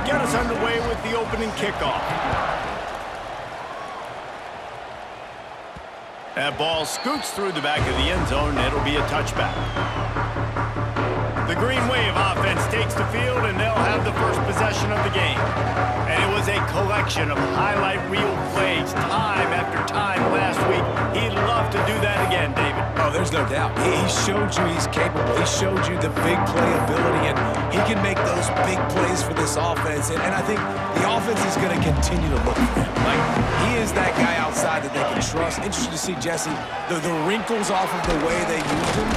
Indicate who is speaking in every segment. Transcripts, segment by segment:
Speaker 1: get us underway with the opening kickoff. That ball scoots through the back of the end zone, and it'll be a touchback. The Green Wave offense takes the field, and they'll have the first possession of the game. And it was a collection of highlight reel plays time after time last week. He'd love to do that again, David.
Speaker 2: Oh, there's no doubt. He showed you he's capable. He showed you the big play ability, and he can make those big plays for this offense. And I think the offense is going to continue to look for him. Like, he is that guy outside that they can trust. Interesting to see, Jesse, the wrinkles off of the way they used him,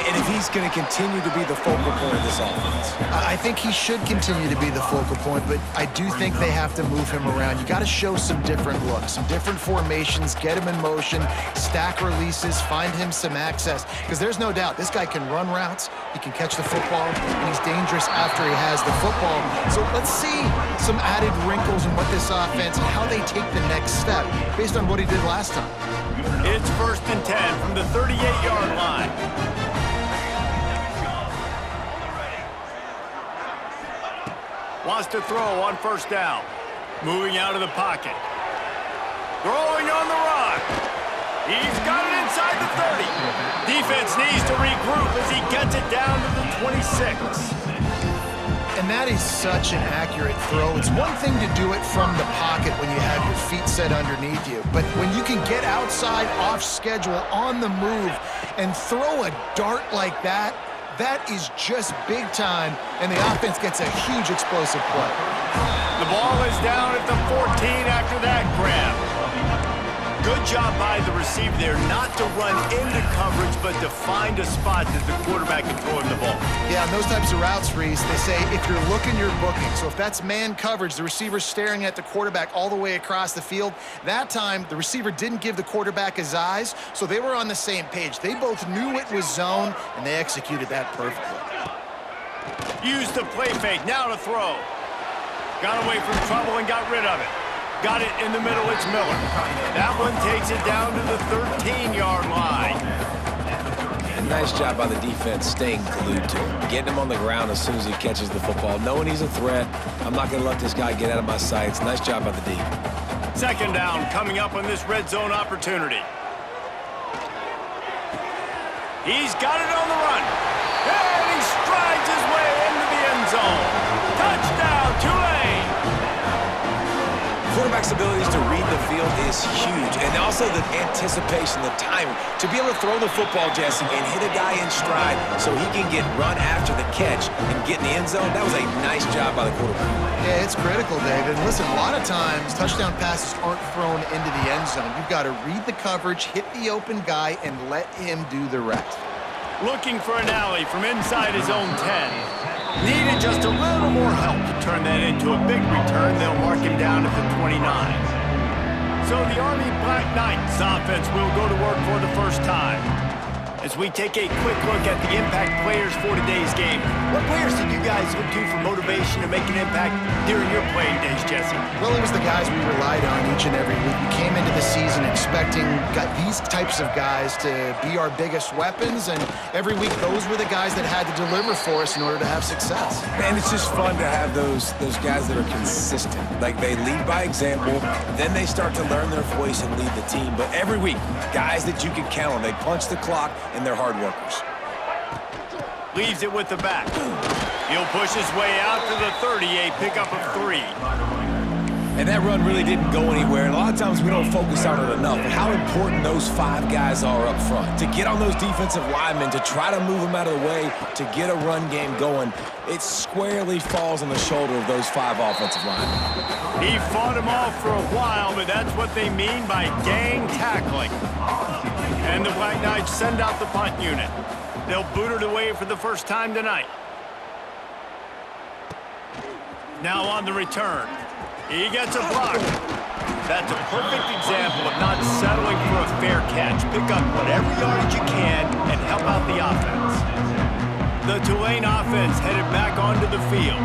Speaker 2: and if he's going to continue to be the focal point of this offense.
Speaker 3: I think he should continue to be the focal point, but I do think they have to move him around. You got to show some different looks, some different formations, get him in motion, stack releases, find him some access, because there's no doubt this guy can run routes, he can catch the football, and he's dangerous after he has the football. So let's see some added wrinkles in what this offense, how they take the next step based on what he did last time.
Speaker 1: It's 1st and 10 from the 38-yard line. Wants to throw on 1st down. Moving out of the pocket. Throwing on the run. He's got it inside the 30. Defense needs to regroup as he gets it down to the 26.
Speaker 3: And that is such an accurate throw. It's one thing to do it from the pocket when you have your feet set underneath you, but when you can get outside, off schedule, on the move, and throw a dart like that, that is just big time, and the offense gets a huge explosive play.
Speaker 1: The ball is down at the 14 after that grab. Good job by the receiver there not to run into coverage, but to find a spot that the quarterback can throw him the ball.
Speaker 3: Yeah, on those types of routes, Reese, they say if you're looking, you're booking. So if that's man coverage, the receiver's staring at the quarterback all the way across the field. That time, the receiver didn't give the quarterback his eyes, so they were on the same page. They both knew it was zone, and they executed that perfectly.
Speaker 1: Used the play fake, now to throw. Got away from trouble and got rid of it. Got it in the middle, it's Miller. That one takes it down to the 13-yard line.
Speaker 2: And nice job by the defense staying glued to him, getting him on the ground as soon as he catches the football, knowing he's a threat. I'm not going to let this guy get out of my sights. Nice job by the D.
Speaker 1: 2nd down coming up on this red zone opportunity. He's got it on the run. And he strides his way into the end zone. Touchdown, Tulane!
Speaker 2: Quarterback's abilities to read the field is huge, and also the anticipation, the timing. To be able to throw the football, Jesse, and hit a guy in stride so he can get run after the catch and get in the end zone, that was a nice job by the quarterback.
Speaker 3: Yeah, it's critical, David. And listen, a lot of times, touchdown passes aren't thrown into the end zone. You've got to read the coverage, hit the open guy, and let him do the rest.
Speaker 1: Looking for an alley from inside his own 10. Needed just a little more help to turn that into a big return. They'll mark him down at the 29. So the Army Black Knights offense will go to work for the first time. As we take a quick look at the impact players for today's game, what players did you guys look to for motivation to make an impact during your playing days, Jesse?
Speaker 3: Well, it was the guys we relied on each and every week. We came into the season expecting these types of guys to be our biggest weapons, and every week those were the guys that had to deliver for us in order to have success.
Speaker 2: And it's just fun to have those guys that are consistent. Like, they lead by example, then they start to learn their voice and lead the team. But every week, guys that you can count on, they punch the clock, and they're hard workers.
Speaker 1: Leaves it with the back. He'll push his way out to the 38, pickup of 3.
Speaker 2: And that run really didn't go anywhere. And a lot of times we don't focus on it enough. How important those 5 guys are up front. To get on those defensive linemen, to try to move them out of the way, to get a run game going, it squarely falls on the shoulder of those 5 offensive linemen.
Speaker 1: He fought them off for a while, but that's what they mean by gang tackling. And the Black Knights send out the punt unit. They'll boot it away for the first time tonight. Now on the return. He gets a block. That's a perfect example of not settling for a fair catch. Pick up whatever yardage you can and help out the offense. The Tulane offense headed back onto the field.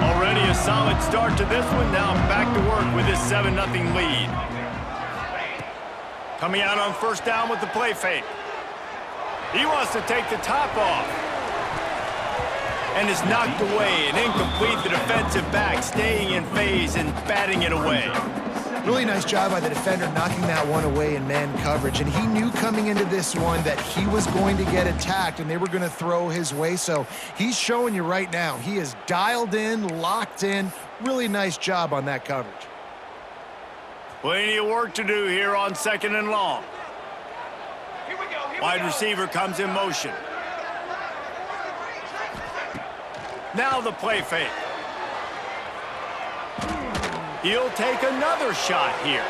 Speaker 1: Already a solid start to this one. Now back to work with this 7-0 lead. Coming out on 1st down with the play fake. He wants to take the top off. and is knocked away and incomplete. The defensive back staying in phase and batting it away.
Speaker 3: Really nice job by the defender knocking that one away in man coverage. And he knew coming into this one that he was going to get attacked and they were going to throw his way. So he's showing you right now, he is dialed in, locked in. Really nice job on that coverage.
Speaker 1: Plenty of work to do here on 2nd and long. Wide receiver comes in motion. Now the play fake. He'll take another shot here.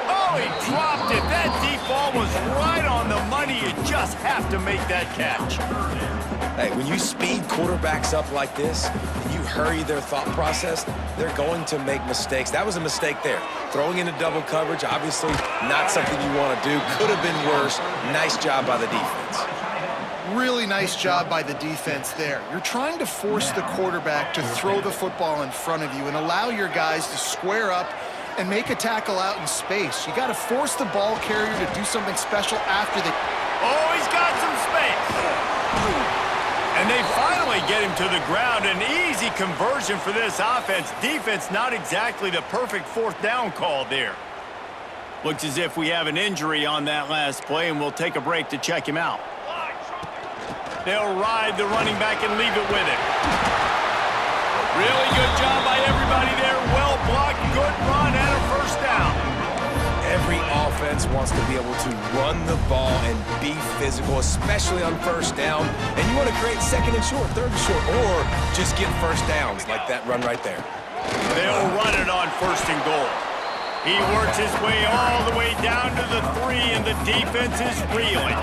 Speaker 1: Oh, he dropped it. That deep ball was right on the money. You just have to make that catch.
Speaker 2: Hey, when you speed quarterbacks up like this, and you hurry their thought process, they're going to make mistakes. That was a mistake there. Throwing into double coverage, obviously not something you want to do. Could have been worse. Nice job by the defense.
Speaker 3: Really nice job by the defense there. You're trying to force the quarterback to throw the football in front of you and allow your guys to square up and make a tackle out in space. You got to force the ball carrier to do something special after the...
Speaker 1: Oh, he's got some space. And they finally get him to the ground. An easy conversion for this offense. Defense not exactly the perfect 4th down call there. Looks as if we have an injury on that last play, and we'll take a break to check him out. They'll ride the running back and leave it with him. Really good job by everybody there. Well blocked, good run, and a 1st down.
Speaker 2: Every offense wants to be able to run the ball and be physical, especially on 1st down. And you want to create 2nd and short, 3rd and short, or just get 1st downs like that run right there.
Speaker 1: They'll run it on 1st and goal. He works his way all the way down to the 3, and the defense is reeling.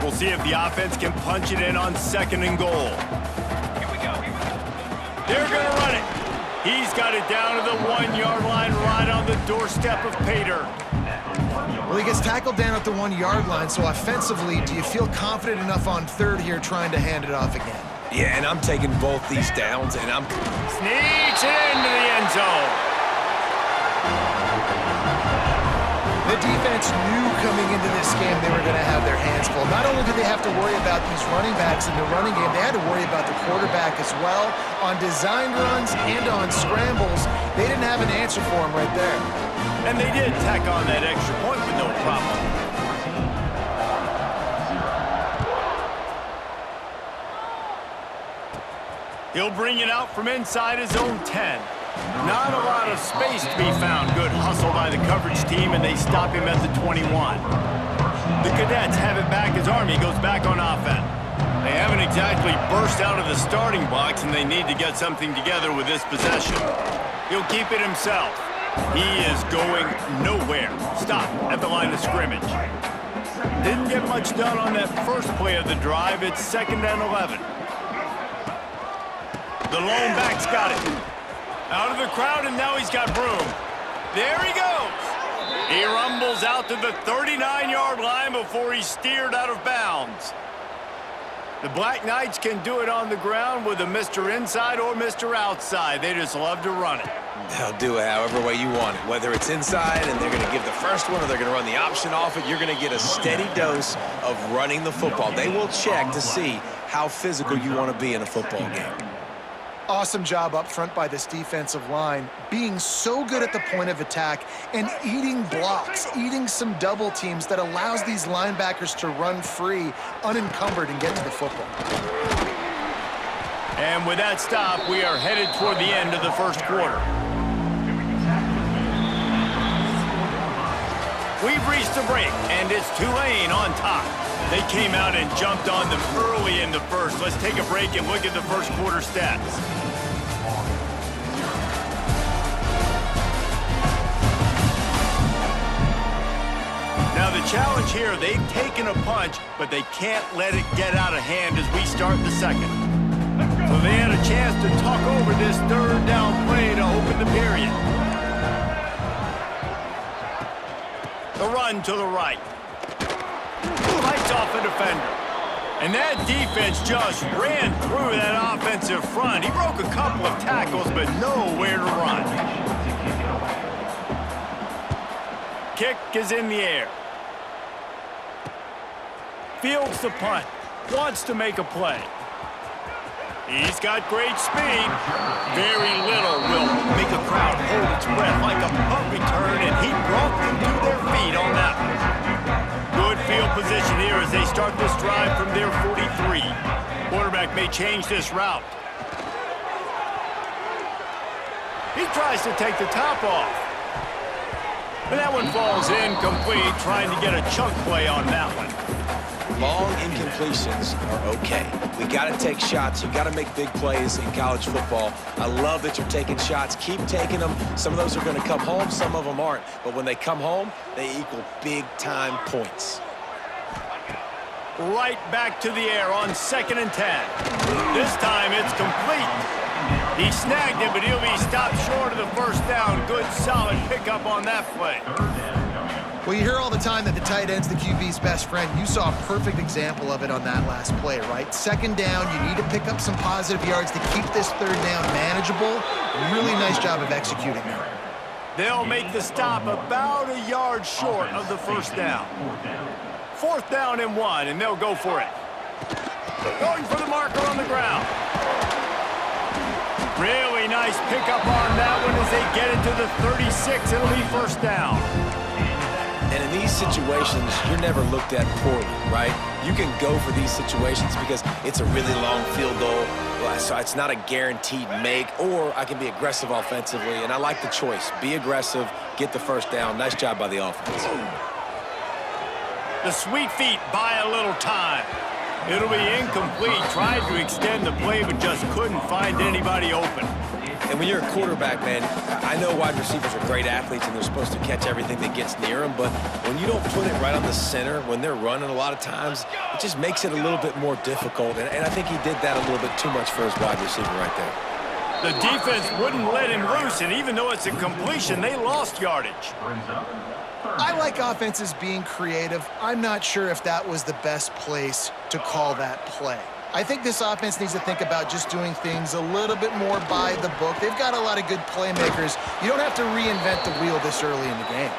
Speaker 1: We'll see if the offense can punch it in on 2nd and goal. They're going to run it. He's got it down to the 1-yard line right on the doorstep of Pater.
Speaker 3: Well, he gets tackled down at the 1-yard line, so offensively, do you feel confident enough on 3rd here trying to hand it off again?
Speaker 2: Yeah, and I'm taking both these downs, and I'm...
Speaker 1: Sneaks it into the end zone.
Speaker 3: The defense knew coming into this game they were going to have their hands full. Not only did they have to worry about these running backs in the running game, they had to worry about the quarterback as well. On designed runs and on scrambles, they didn't have an answer for him right there.
Speaker 1: And they did tack on that extra point with no problem. He'll bring it out from inside his own 10. Not a lot of space to be found. Good hustle by the coverage team, and they stop him at the 21. The Cadets have it back as Army goes back on offense. They haven't exactly burst out of the starting blocks, and they need to get something together with this possession. He'll keep it himself. He is going nowhere. Stop at the line of scrimmage. Didn't get much done on that first play of the drive. It's 2nd and 11. The lone back's got it. Out of the crowd, and now he's got room. There he goes. He rumbles out to the 39-yard line before he's steered out of bounds. The Black Knights can do it on the ground with a Mr. Inside or Mr. Outside. They just love to run it.
Speaker 2: They'll do it however way you want it. Whether it's inside and they're going to give the first one or they're going to run the option off it, you're going to get a steady dose of running the football. They will check to see how physical you want to be in a football game.
Speaker 3: Awesome job up front by this defensive line, being so good at the point of attack and eating blocks, eating some double teams that allows these linebackers to run free, unencumbered, and get to the football.
Speaker 1: And with that stop, we are headed toward the end of the 1st quarter. We've reached a break, and it's Tulane on top. They came out and jumped on them early in the 1st. Let's take a break and look at the 1st quarter stats. Now the challenge here, they've taken a punch, but they can't let it get out of hand as we start the 2nd. So they had a chance to talk over this 3rd down play to open the period. The run to the right. Fights off a defender. And that defense just ran through that offensive front. He broke a couple of tackles, but nowhere to run. Kick is in the air. fields the punt, wants to make a play. He's got great speed. Very little will make a crowd hold its breath like a punt return, and he brought them to their feet on that one. Good field position here as they start this drive from their 43. Quarterback may change this route. He tries to take the top off. And that one falls incomplete, trying to get a chunk play on that one.
Speaker 2: Long incompletions are okay. We got to take shots. You got to make big plays in college football. I love that you're taking shots. Keep taking them. Some of those are going to come home. Some of them aren't. But when they come home, they equal big-time points.
Speaker 1: Right back to the air on 2nd and 10. This time it's complete. He snagged it, but he'll be stopped short of the first down. Good, solid pickup on that play.
Speaker 3: Well, you hear all the time that the tight end's the QB's best friend. You saw a perfect example of it on that last play, right? 2nd down, you need to pick up some positive yards to keep this 3rd down manageable. Really nice job of executing there.
Speaker 1: They'll make the stop about a yard short of the first down. 4th down and 1, and they'll go for it. Going for the marker on the ground. Really nice pickup on that one as they get it to the 36. It'll be 1st down.
Speaker 2: And in these situations, you're never looked at poorly, right? You can go for these situations because it's a really long field goal, so it's not a guaranteed make, or I can be aggressive offensively, and I like the choice. Be aggressive, get the 1st down. Nice job by the offense.
Speaker 1: The sweet feet buy a little time. It'll be incomplete. Tried to extend the play, but just couldn't find anybody open.
Speaker 2: And when you're a quarterback, man, I know wide receivers are great athletes and they're supposed to catch everything that gets near them, but when you don't put it right on the center, when they're running a lot of times, it just makes it a little bit more difficult. And I think he did that a little bit too much for his wide receiver right there.
Speaker 1: The defense wouldn't let him loose, and even though it's a completion, they lost yardage.
Speaker 3: I like offenses being creative. I'm not sure if that was the best place to call that play. I think this offense needs to think about just doing things a little bit more by the book. They've got a lot of good playmakers. You don't have to reinvent the wheel this early in the game.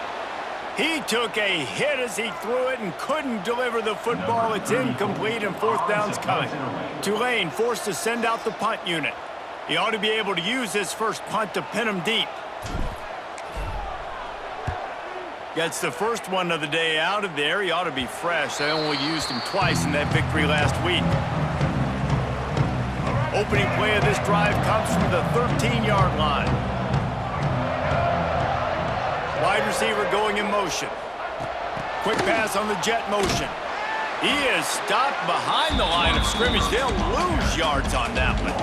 Speaker 1: He took a hit as he threw it and couldn't deliver the football. It's incomplete, and 4th down's coming. Tulane forced to send out the punt unit. He ought to be able to use his first punt to pin him deep. Gets the first one of the day out of there. He ought to be fresh. They only used him twice in that victory last week. Opening play of this drive comes from the 13-yard line. Wide receiver going in motion. Quick pass on the jet motion. He is stopped behind the line of scrimmage. They'll lose yards on that one.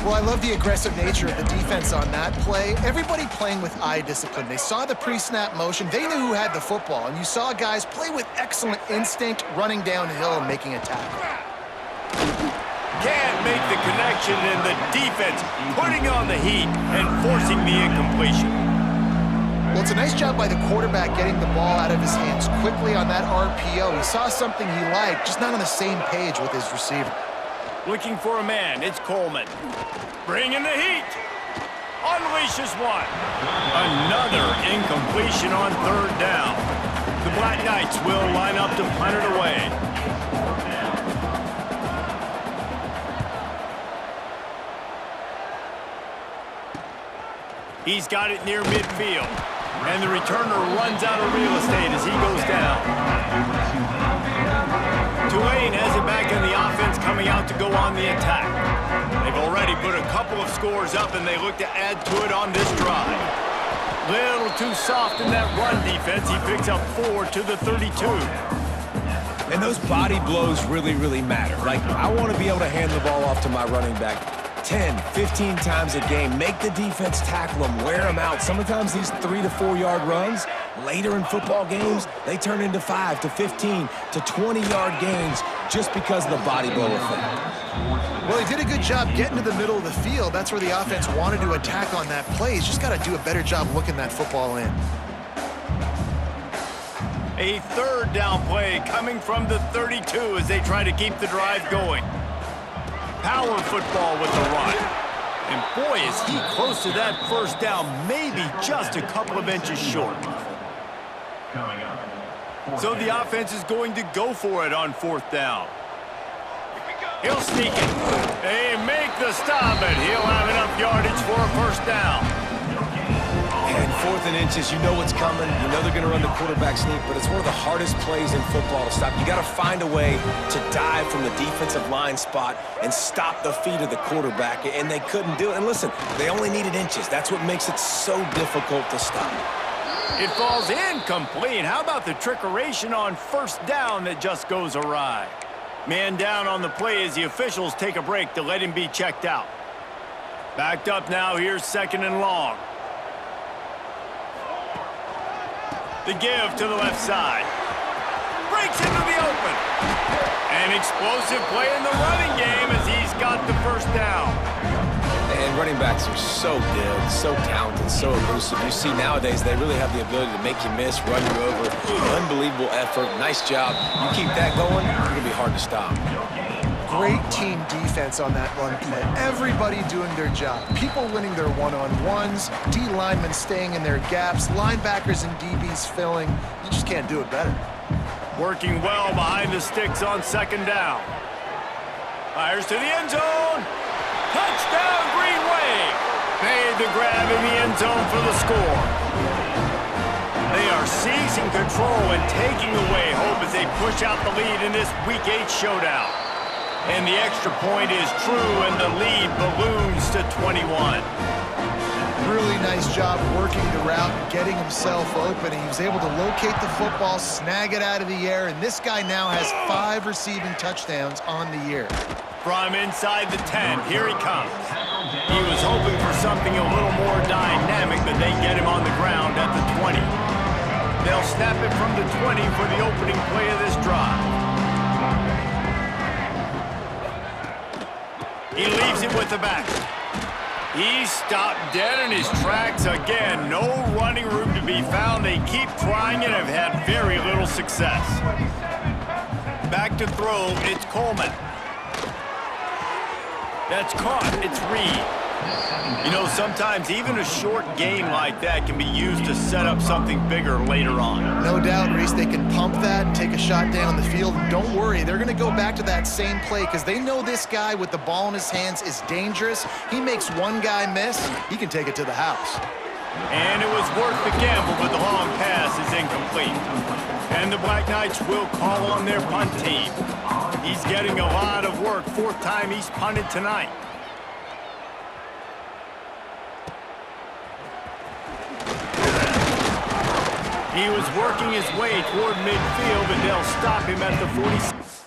Speaker 3: Well, I love the aggressive nature of the defense on that play. Everybody playing with eye discipline. They saw the pre-snap motion. They knew who had the football, and you saw guys play with excellent instinct, running downhill and making a tackle.
Speaker 1: Can't make the connection, and the defense putting on the heat and forcing the incompletion.
Speaker 3: Well, it's a nice job by the quarterback getting the ball out of his hands quickly on that RPO. He saw something he liked, just not on the same page with his receiver.
Speaker 1: Looking for a man, it's Coleman. Bringing the heat. Unleashes one. Another incompletion on 3rd down. The Black Knights will line up to punt it away. He's got it near midfield. And the returner runs out of real estate as he goes down. Tulane has it back in the offense, coming out to go on the attack. They've already put a couple of scores up, and they look to add to it on this drive. Little too soft in that run defense. He picks up 4 to the 32.
Speaker 2: And those body blows really, really matter. Like, I want to be able to hand the ball off to my running back 10, 15 times a game. Make the defense tackle them, wear them out. Sometimes these 3 to 4 yard runs, later in football games, they turn into 5 to 15 to 20-yard gains just because of the body blow effect.
Speaker 3: Well, he did a good job getting to the middle of the field. That's where the offense wanted to attack on that play. He's just got to do a better job looking that football in.
Speaker 1: A 3rd down play coming from the 32 as they try to keep the drive going. Power football with the run. And boy, is he close to that 1st down, maybe just a couple of inches short. So the offense is going to go for it on 4th down. He'll sneak it. They make the stop, and he'll have enough yardage for a 1st down.
Speaker 2: And 4th and inches, you know what's coming. You know they're going to run the quarterback sneak, but it's one of the hardest plays in football to stop. You got to find a way to dive from the defensive line spot and stop the feet of the quarterback, and they couldn't do it. And listen, they only needed inches. That's what makes it so difficult to stop.
Speaker 1: It falls incomplete. How about the trickeration on 1st down that just goes awry? Man down on the play as the officials take a break to let him be checked out. Backed up now, here's 2nd and long. The give to the left side. Breaks into the open. An explosive play in the running game as he's got the 1st down.
Speaker 2: And running backs are so good, so talented, so elusive. You see nowadays they really have the ability to make you miss, run you over. Unbelievable effort. Nice job. You keep that going, it's going to be hard to stop.
Speaker 3: Great team defense on that run play. Everybody doing their job. People winning their one-on-ones, D linemen staying in their gaps, linebackers and DBs filling. You just can't do it better.
Speaker 1: Working well behind the sticks on 2nd down. Fires to the end zone. Touchdown, Green Wave. Made the grab in the end zone for the score. They are seizing control and taking away hope as they push out the lead in this Week 8 showdown. And the extra point is true, and the lead balloons to 21.
Speaker 3: Really nice job working the route, getting himself open. He was able to locate the football, snag it out of the air, and this guy now has 5 receiving touchdowns on the year.
Speaker 1: From inside the 10, here he comes. He was hoping for something a little more dynamic, but they get him on the ground at the 20. They'll snap it from the 20 for the opening play of this drive. He leaves it with the back. He's stopped dead in his tracks again. No running room to be found. They keep trying and have had very little success. Back to throw, it's Coleman. That's caught. It's Reed. You know, sometimes even a short game like that can be used to set up something bigger later on.
Speaker 3: No doubt, Reese, they can pump that and take a shot down the field. And don't worry, they're going to go back to that same play because they know this guy with the ball in his hands is dangerous. He makes one guy miss, he can take it to the house.
Speaker 1: And it was worth the gamble, but the long pass is incomplete. And the Black Knights will call on their punt team. He's getting a lot of work. 4th time he's punted tonight. He was working his way toward midfield, but they'll stop him at the 46.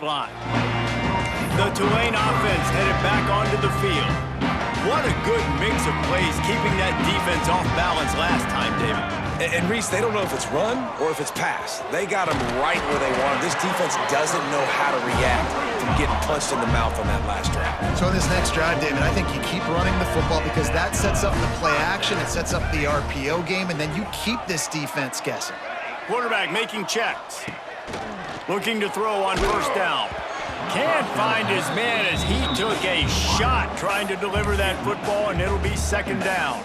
Speaker 1: Line. The Tulane offense headed back onto the field. What a good mix of plays, keeping that defense off balance last time, David.
Speaker 2: And Reese, they don't know if it's run or if it's pass. They got them right where they want them. This defense doesn't know how to react from getting punched in the mouth on that last drive.
Speaker 3: So in this next drive, David, I think you keep running the football because that sets up the play action, it sets up the RPO game, and then you keep this defense guessing.
Speaker 1: Quarterback making checks. Looking to throw on 1st down. Can't find his man as he took a shot trying to deliver that football, and it'll be 2nd down.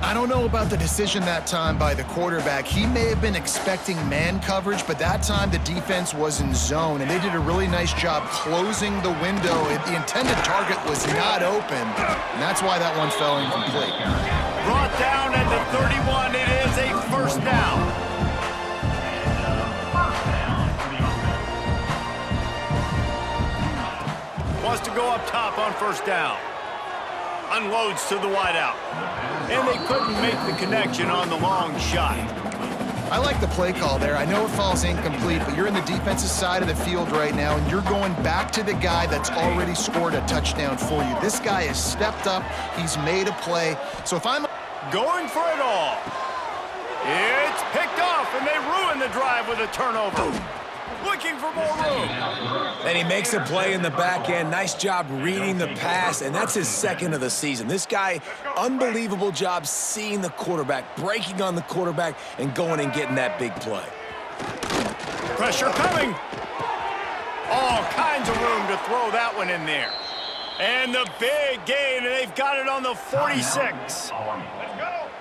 Speaker 3: I don't know about the decision that time by the quarterback. He may have been expecting man coverage, but that time the defense was in zone, and they did a really nice job closing the window. The intended target was not open, and that's why that one fell incomplete.
Speaker 1: Brought down at the 31. It is a 1st down. Wants to go up top on 1st down. Unloads to the wideout. And they couldn't make the connection on the long shot.
Speaker 3: I like the play call there. I know it falls incomplete, but you're in the defensive side of the field right now, and you're going back to the guy that's already scored a touchdown for you. This guy has stepped up. He's made a play. So if I'm
Speaker 1: going for it all, it's picked off, and they ruin the drive with a turnover. Looking for more room.
Speaker 2: And he makes a play in the back end. Nice job reading the pass, and that's his 2nd of the season. This guy, unbelievable job seeing the quarterback, breaking on the quarterback, and going and getting that big play.
Speaker 1: Pressure coming. to throw that one in there. And the big gain, and they've got it on the 46.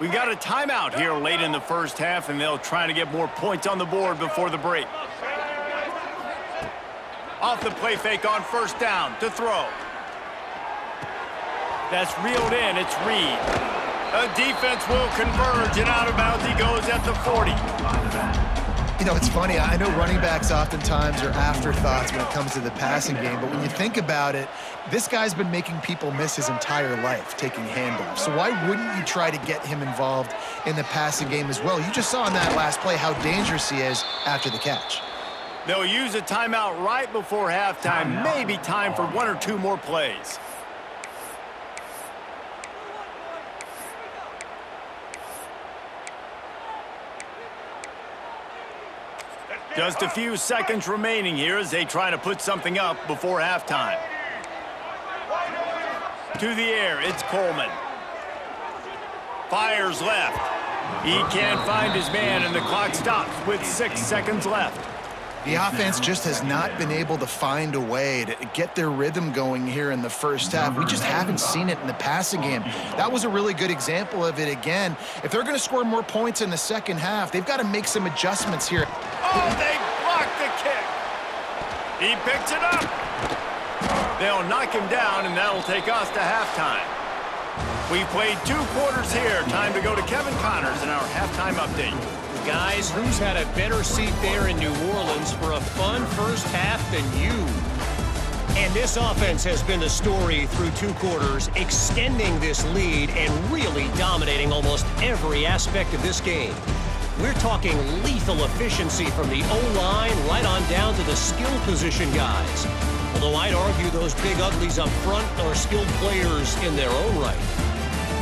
Speaker 1: We've got a timeout here late in the first half, and they'll try to get more points on the board before the break. Off the play fake on first down to throw. That's reeled in. It's Reed. The defense will converge, and out of bounds he goes at the 40.
Speaker 3: You know, it's funny. I know running backs oftentimes are afterthoughts when it comes to the passing game, but when you think about it, this guy's been making people miss his entire life taking handoffs. So why wouldn't you try to get him involved in the passing game as well? You just saw in that last play how dangerous he is after the catch.
Speaker 1: They'll use a timeout right before halftime. Maybe time for one or two more plays. Just a few seconds remaining here as they try to put something up before halftime. To the air, it's Coleman. Fires left. He can't find his man, and the clock stops with 6 seconds left.
Speaker 3: The offense just has not been able to find a way to get their rhythm going here in the first half. We just haven't seen it in the passing game. That was a really good example of it again. If they're going to score more points in the second half, they've got to make some adjustments here.
Speaker 1: Oh, they blocked the kick. He picks it up. They'll knock him down, and that'll take us to halftime. We've played 2 quarters here. Time to go to Kevin Connors in our halftime update.
Speaker 4: Guys, who's had a better seat there in New Orleans for a fun first half than you? And this offense has been the story through 2 quarters, extending this lead and really dominating almost every aspect of this game. We're talking lethal efficiency from the O-line right on down to the skill position guys. Although I'd argue those big uglies up front are skilled players in their own right.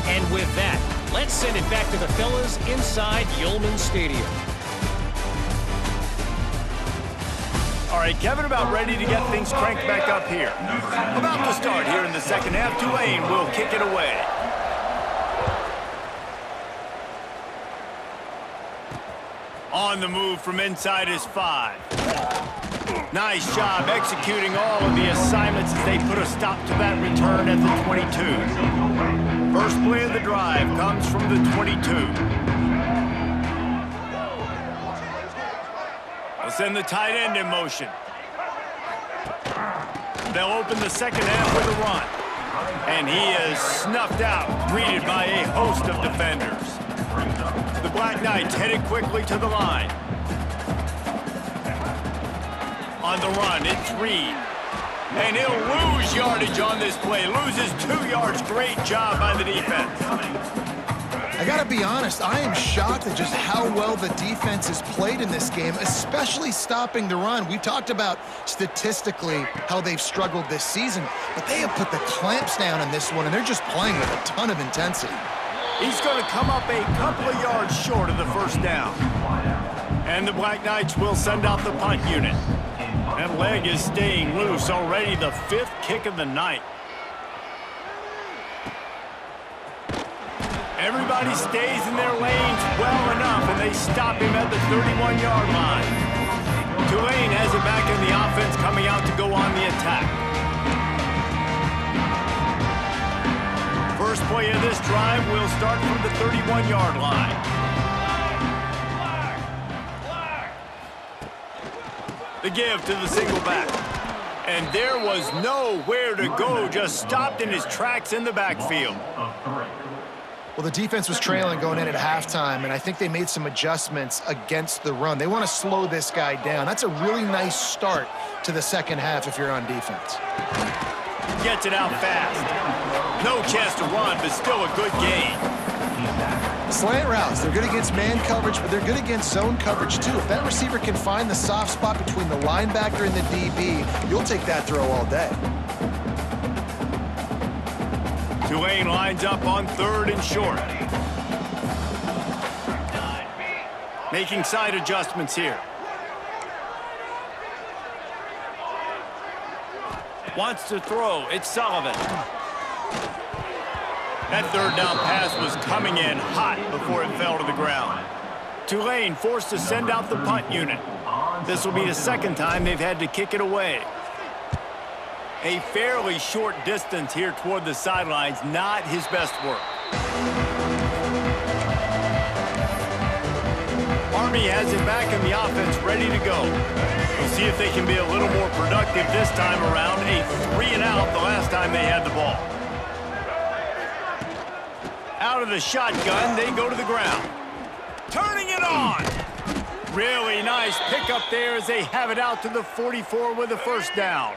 Speaker 4: And with that, let's send it back to the fellas inside Yulman Stadium.
Speaker 1: All right, Kevin, about ready to get things cranked back up here. About to start here in the second half. Tulane will kick it away. On the move from inside is 5. Nice job executing all of the assignments as they put a stop to that return at the 22. First play of the drive comes from the 22. They'll send the tight end in motion. They'll open the second half with a run. And he is snuffed out, greeted by a host of defenders. The Black Knights headed quickly to the line. On the run, it's Reed. And he'll lose yardage on this play. Loses 2 yards. Great job by the defense.
Speaker 3: I got to be honest, I am shocked at just how well the defense has played in this game, especially stopping the run. We talked about statistically how they've struggled this season, but they have put the clamps down in this one, and they're just playing with a ton of intensity.
Speaker 1: He's going to come up a couple of yards short of the first down. And the Black Knights will send out the punt unit. That leg is staying loose, already the 5th kick of the night. Everybody stays in their lanes well enough, and they stop him at the 31-yard line. Tulane has it back in the offense, coming out to go on the attack. First play of this drive will start from the 31-yard line. The give to the single back. And there was nowhere to go, just stopped in his tracks in the backfield.
Speaker 3: Well, the defense was trailing going in at halftime, and I think they made some adjustments against the run. They want to slow this guy down. That's a really nice start to the second half if you're on defense.
Speaker 1: Gets it out fast. No chance to run, but still a good gain.
Speaker 3: Slant routes, they're good against man coverage, but they're good against zone coverage too. If that receiver can find the soft spot between the linebacker and the DB, you'll take that throw all day.
Speaker 1: Tulane lines up on 3rd and short. Making side adjustments here. Wants to throw. It's Sullivan. That 3rd down pass was coming in hot before it fell to the ground. Tulane forced to send out the punt unit. This will be the 2nd time they've had to kick it away. A fairly short distance here toward the sidelines, not his best work. Army has it back in the offense, ready to go. We'll see if they can be a little more productive this time around. A 3-and-out the last time they had the ball. Out of the shotgun, they go to the ground. Turning it on! Really nice pickup there as they have it out to the 44 with a first down.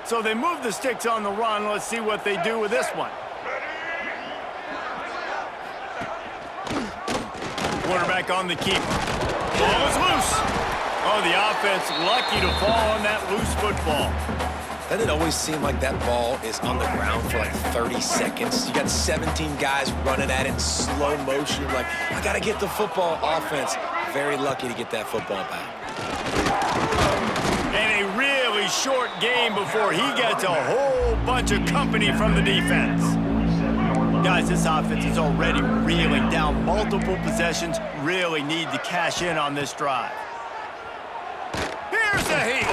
Speaker 1: So they move the sticks on the run. Let's see what they do with this one. Quarterback on the keeper. Ball is loose. Oh, the offense lucky to fall on that loose football.
Speaker 2: Doesn't it always seem like that ball is on the ground for like 30 seconds? You got 17 guys running at it in slow motion. Like, I got to get the football. Offense, very lucky to get that football back.
Speaker 1: And a really short game before he gets a whole bunch of company from the defense. Guys, this offense is already reeling down multiple possessions. Really need to cash in on this drive. Here's the heat.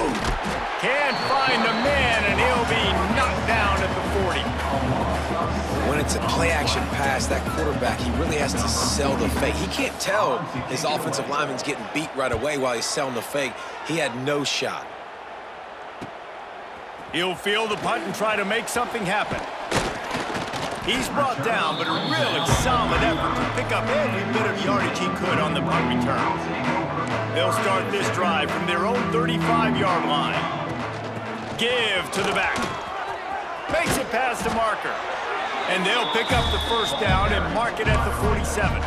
Speaker 1: Can't find a man, and he'll be knocked down at the 40.
Speaker 2: When it's a play-action pass, that quarterback, he really has to sell the fake. He can't tell his offensive lineman's getting beat right away while he's selling the fake. He had no shot.
Speaker 1: He'll field the punt and try to make something happen. He's brought down, but a really solid effort to pick up every bit of yardage he could on the punt return. They'll start this drive from their own 35-yard line. Give to the back. Makes it past the marker. And they'll pick up the first down and mark it at the 47.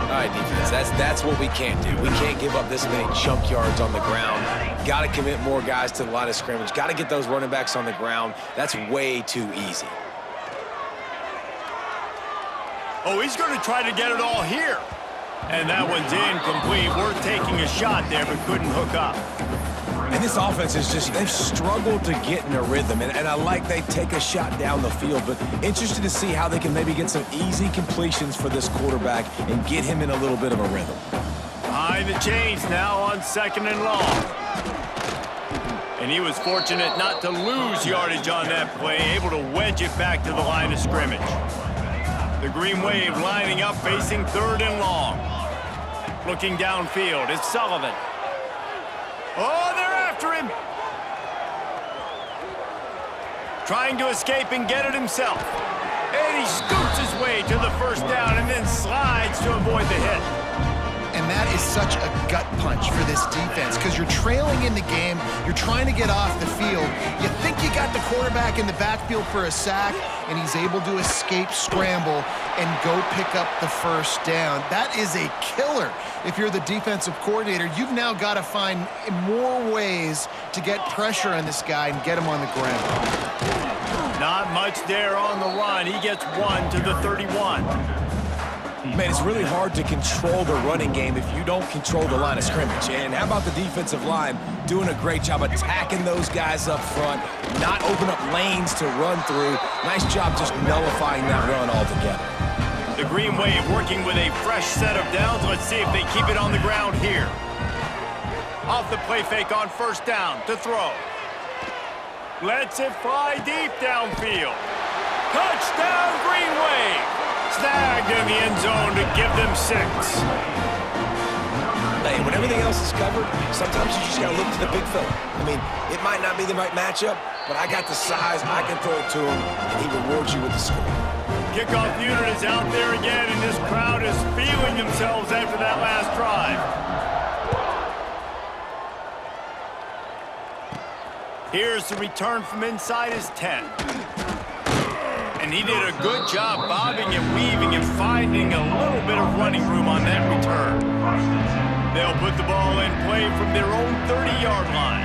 Speaker 2: All right, defense, that's what we can't do. We can't give up this many chunk yards on the ground. Got to commit more guys to the line of scrimmage. Got to get those running backs on the ground. That's way too easy.
Speaker 1: Oh, he's going to try to get it all here. And that one's incomplete. Worth taking a shot there, but couldn't hook up.
Speaker 2: And this offense is just, they've struggled to get in a rhythm. And I like they take a shot down the field, but interested to see how they can maybe get some easy completions for this quarterback and get him in a little bit of a rhythm.
Speaker 1: Behind the chains now on 2nd and long. And he was fortunate not to lose yardage on that play, able to wedge it back to the line of scrimmage. The Green Wave lining up, facing 3rd and long. Looking downfield, it's Sullivan. Oh, they're after him. Trying to escape and get it himself. And he scoots his way to the first down and then slides to avoid the hit.
Speaker 3: And that is such a gut punch for this defense because you're trailing in the game. You're trying to get off the field. You think you got the quarterback in the backfield for a sack, and he's able to escape, scramble, and go pick up the first down. That is a killer. If you're the defensive coordinator, you've now got to find more ways to get pressure on this guy and get him on the ground.
Speaker 1: Not much there on the run. He gets one to the 31.
Speaker 2: Man, it's really hard to control the running game if you don't control the line of scrimmage. And how about the defensive line doing a great job attacking those guys up front, not open up lanes to run through. Nice job just nullifying that run altogether.
Speaker 1: The Green Wave working with a fresh set of downs. Let's see if they keep it on the ground here. Off the play fake on first down to throw. Lets it fly deep downfield. Touchdown, Green Wave. Snagged in the end zone to give them 6.
Speaker 2: Hey, when everything else is covered, sometimes you just got to look to the big fella. I mean, it might not be the right matchup, but I got the size, I can throw it to him, and he rewards you with the score.
Speaker 1: Kickoff unit is out there again, and this crowd is feeling themselves after that last drive. Here's the return from inside his 10. And he did a good job bobbing and weaving and finding a little bit of running room on that return. They'll put the ball in play from their own 30-yard line.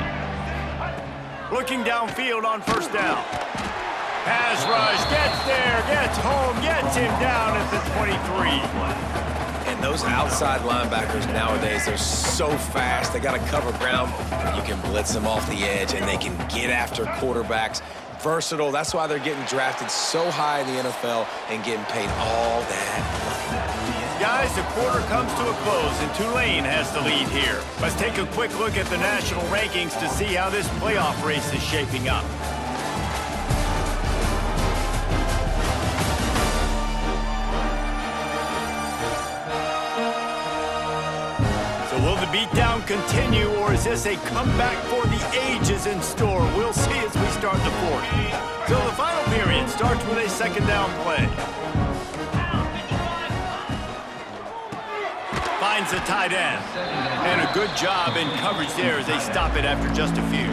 Speaker 1: Looking downfield on first down. Pass rush, gets there, gets home, gets him down at the 23.
Speaker 2: And those outside linebackers nowadays, they're so fast. They got to cover ground. You can blitz them off the edge, and they can get after quarterbacks. Versatile. That's why they're getting drafted so high in the NFL and getting paid all that money.
Speaker 1: Guys, the quarter comes to a close, and Tulane has the lead here. Let's take a quick look at the national rankings to see how this playoff race is shaping up. So will the beatdown continue, or is this a comeback for the ages in store? We'll see as we start the fourth. So the final period starts with a second down play. Finds the tight end. And a good job in coverage there as they stop it after just a few.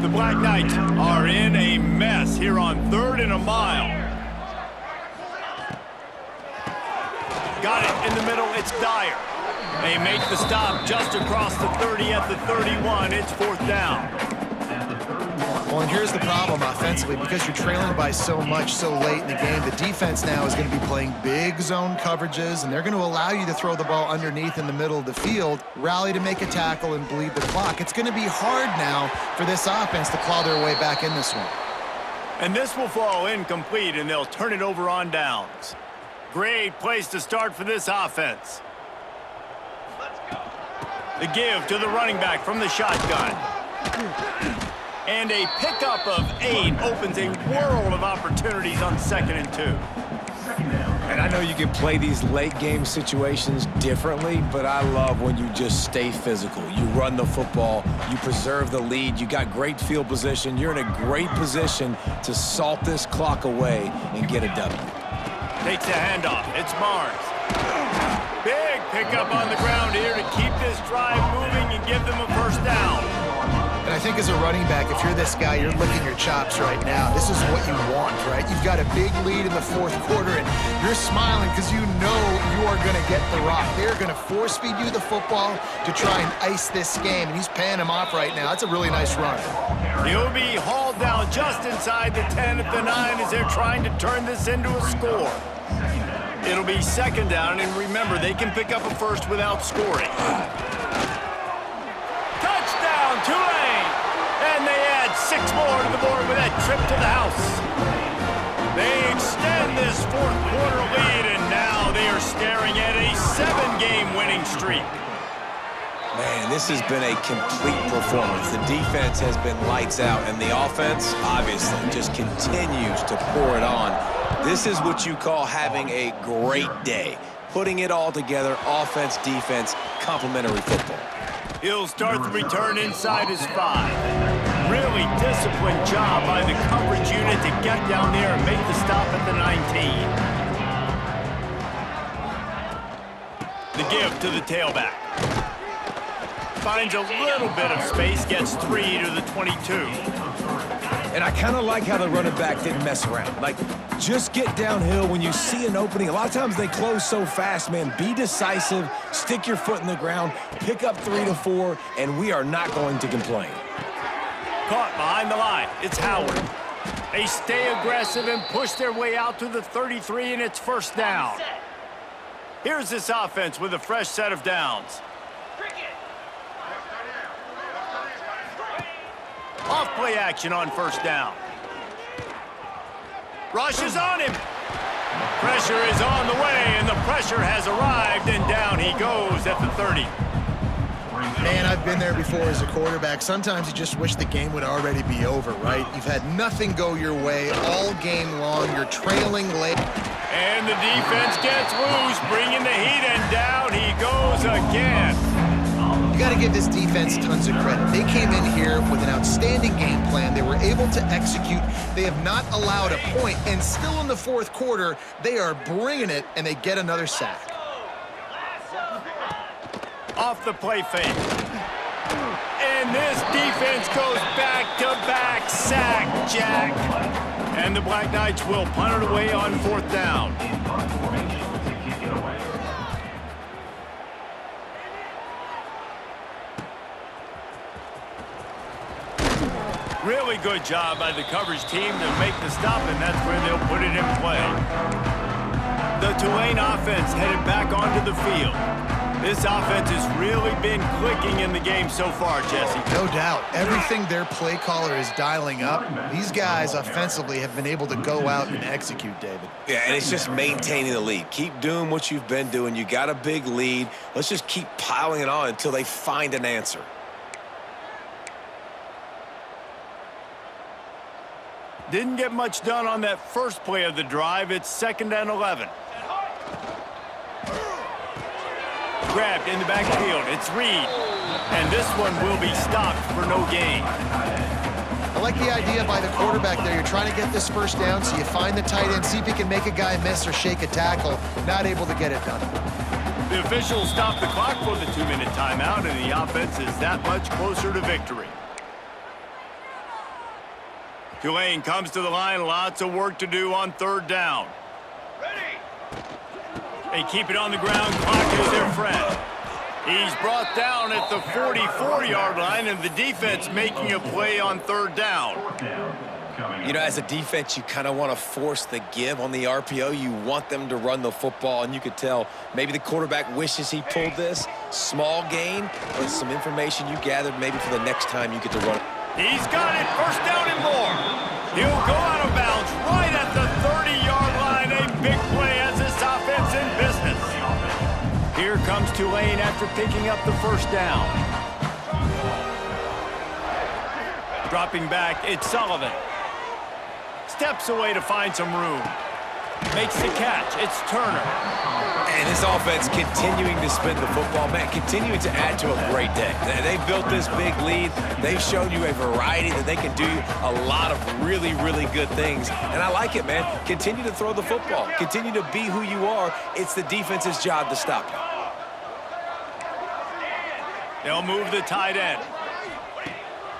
Speaker 1: The Black Knights are in a mess here on 3rd and a mile. Got it in the middle. It's Dyer. They make the stop just across the 30 at the 31. It's 4th down.
Speaker 3: Well, and here's the problem offensively. Because you're trailing by so much so late in the game, the defense now is going to be playing big zone coverages, and they're going to allow you to throw the ball underneath in the middle of the field, rally to make a tackle, and bleed the clock. It's going to be hard now for this offense to claw their way back in this one.
Speaker 1: And this will fall incomplete, and they'll turn it over on downs. Great place to start for this offense. The give to the running back from the shotgun. And a pickup of 8 opens a world of opportunities on 2nd and 2.
Speaker 2: And I know you can play these late game situations differently, but I love when you just stay physical. You run the football, you preserve the lead, you got great field position, you're in a great position to salt this clock away and get a W.
Speaker 1: Takes the handoff. It's Barnes. Big pickup on the ground here to keep this drive moving and give them a first down.
Speaker 3: And I think as a running back, if you're this guy, you're licking your chops right now. This is what you want, right? You've got a big lead in the 4th quarter, and you're smiling because you know you are going to get the rock. They're going to force-feed you the football to try and ice this game, and he's paying him off right now. That's a really nice run.
Speaker 1: He'll be hauled down just inside the 10 at the 9 as they're trying to turn this into a score. It'll be 2nd down, and remember, they can pick up a first without scoring. Touchdown, Tulane! And they add 6 more to the board with that trip to the house. They extend this 4th quarter lead, and now they are staring at a 7-game winning streak.
Speaker 2: Man, this has been a complete performance. The defense has been lights out, and the offense, obviously, just continues to pour it on. This is what you call having a great day. Putting it all together, offense, defense, complementary football.
Speaker 1: He'll start the return inside his 5. Really disciplined job by the coverage unit to get down there and make the stop at the 19. The give to the tailback. Finds a little bit of space, gets 3 to the 22.
Speaker 2: And I kind of like how the running back didn't mess around. Like, just get downhill when you see an opening. A lot of times they close so fast, man. Be decisive, stick your foot in the ground, pick up 3 to 4, and we are not going to complain.
Speaker 1: Caught behind the line. It's Howard. They stay aggressive and push their way out to the 33, and it's 1st down. Here's this offense with a fresh set of downs. Off play action on 1st down. Rush is on him. Pressure is on the way, and the pressure has arrived, and down he goes at the 30.
Speaker 3: Man, I've been there before as a quarterback. Sometimes you just wish the game would already be over, right? You've had nothing go your way all game long. You're trailing late.
Speaker 1: And the defense gets loose, bringing the heat, and down he goes again.
Speaker 3: You got to give this defense tons of credit. They came in here with an outstanding game plan. They were able to execute. They have not allowed a point, and still in the 4th quarter, they are bringing it, and they get another sack.
Speaker 1: Off the play fake. And this defense goes back-to-back sack, Jack. And the Black Knights will punt it away on 4th down. Really good job by the coverage team to make the stop, and that's where they'll put it in play. The Tulane offense headed back onto the field. This offense has really been clicking in the game so far, Jesse.
Speaker 3: No doubt. Everything their play caller is dialing up, these guys offensively have been able to go out and execute, David.
Speaker 2: Yeah, and it's just maintaining the lead. Keep doing what you've been doing. You got a big lead. Let's just keep piling it on until they find an answer.
Speaker 1: Didn't get much done on that first play of the drive. It's 2nd and 11. Grabbed in the backfield. It's Reed. And this one will be stopped for no gain.
Speaker 3: I like the idea by the quarterback there. You're trying to get this first down, so you find the tight end, see if he can make a guy miss or shake a tackle. Not able to get it done.
Speaker 1: The officials stop the clock for the 2-minute timeout, and the offense is that much closer to victory. Tulane comes to the line. Lots of work to do on 3rd down. They keep it on the ground. Clock is their friend. He's brought down at the 44-yard line, and the defense making a play on 3rd down.
Speaker 2: You know, as a defense, you kind of want to force the give on the RPO. You want them to run the football, and you could tell maybe the quarterback wishes he pulled this. Small gain, but some information you gathered maybe for the next time you get to run it.
Speaker 1: He's got it. 1st down and more. He'll go out of bounds right at the 30-yard line. A big play as this offense in business. Here comes Tulane after picking up the 1st down. Dropping back, it's Sullivan. Steps away to find some room. Makes the catch. It's Turner.
Speaker 2: And this offense continuing to spin the football, man, continuing to add to a great day. They've built this big lead. They've shown you a variety that they can do a lot of really, really good things. And I like it, man. Continue to throw the football. Continue to be who you are. It's the defense's job to stop you.
Speaker 1: They'll move the tight end.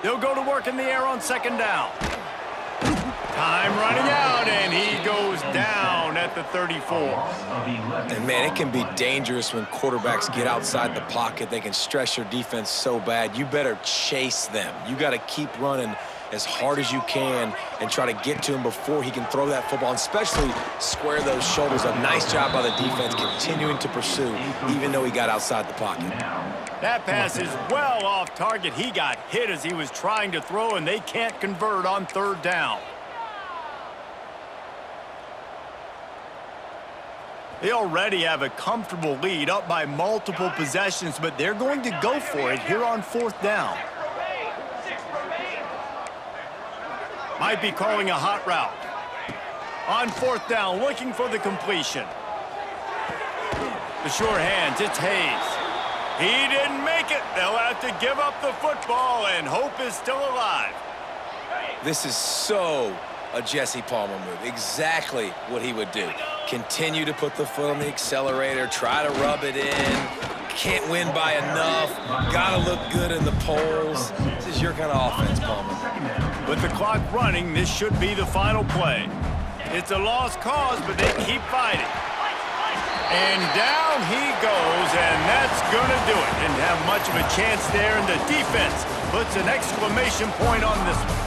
Speaker 1: They'll go to work in the air on 2nd down. Time running out, and he goes down at the 34.
Speaker 2: And, man, it can be dangerous when quarterbacks get outside the pocket. They can stress your defense so bad. You better chase them. You got to keep running as hard as you can and try to get to him before he can throw that football, and especially square those shoulders. A nice job by the defense continuing to pursue, even though he got outside the pocket.
Speaker 1: That pass is well off target. He got hit as he was trying to throw, and they can't convert on 3rd down. They already have a comfortable lead, up by multiple possessions, but they're going to go for it here on 4th down. Might be calling a hot route. On 4th down, looking for the completion. The sure hands, it's Hayes. He didn't make it. They'll have to give up the football, and hope is still alive.
Speaker 2: This is so a Jesse Palmer move. Exactly what he would do. Continue to put the foot on the accelerator, try to rub it in. Can't win by enough. Gotta look good in the polls. This is your kind of offense, Palmer.
Speaker 1: With the clock running, this should be the final play. It's a lost cause, but they keep fighting. And down he goes, and that's going to do it. Didn't have much of a chance there, and the defense puts an exclamation point on this one.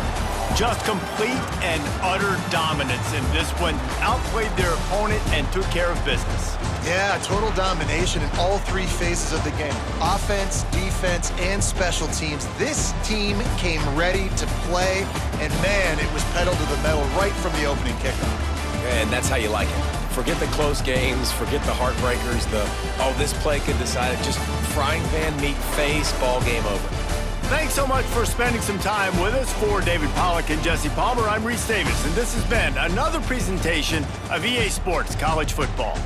Speaker 1: Just complete and utter dominance in this one. Outplayed their opponent and took care of business.
Speaker 3: Yeah, total domination in all 3 phases of the game. Offense, defense, and special teams. This team came ready to play, and man, it was pedal to the metal right from the opening kickoff.
Speaker 2: And that's how you like it. Forget the close games, forget the heartbreakers, this play could decide it. Just frying pan meat face, ball game over.
Speaker 1: Thanks so much for spending some time with us. For David Pollack and Jesse Palmer, I'm Reese Davis, and this has been another presentation of EA Sports College Football.